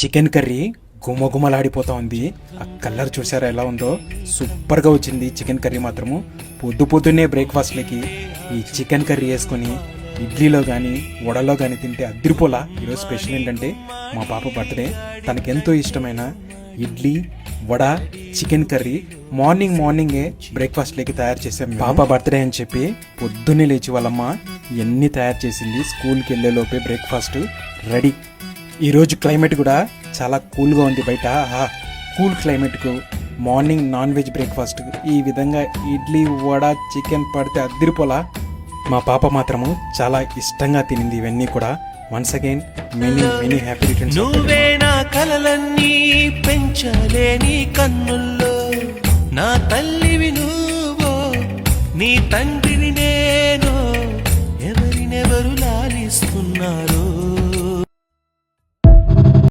Chicken curry గుమగుమలాడిపోతా ఉంది. ఆ colour చూసారా ఎలా ఉందో, సూపర్గా వచ్చింది చికెన్ కర్రీ మాత్రము. పొద్దున్నే బ్రేక్ఫాస్ట్లకి ఈ చికెన్ కర్రీ వేసుకొని ఇడ్లీలో కానీ వడలో కానీ తింటే అదిరిపోలా. ఈరోజు స్పెషల్ ఏంటంటే మా పాప బర్త్డే, తనకెంతో ఇష్టమైన ఇడ్లీ వడ చికెన్ కర్రీ మార్నింగే బ్రేక్ఫాస్ట్లోకి తయారు చేసాం. పాప బర్త్డే అని చెప్పి పొద్దున్నే లేచి వాళ్ళమ్మ ఇవన్నీ తయారు చేసింది. స్కూల్కి వెళ్ళే లోపే బ్రేక్ఫాస్ట్ రెడీ. ఈరోజు క్లైమేట్ కూడా చాలా కూల్గా ఉంది బయట. కూల్ క్లైమేట్కు మార్నింగ్ నాన్ వెజ్ బ్రేక్ఫాస్ట్ ఈ విధంగా ఇడ్లీ వడ చికెన్ పడితే అదిరిపోలా. మా పాప మాత్రము చాలా ఇష్టంగా తినింది ఇవన్నీ కూడా. Once again many happy returns. నువ్వే నా కలలన్నీ పెంచలేని కన్నుల్లో, నా తల్లివి నువ్వో నీ తండ్రిని నేను, ఎవరినెవరు లాలిస్తున్నారు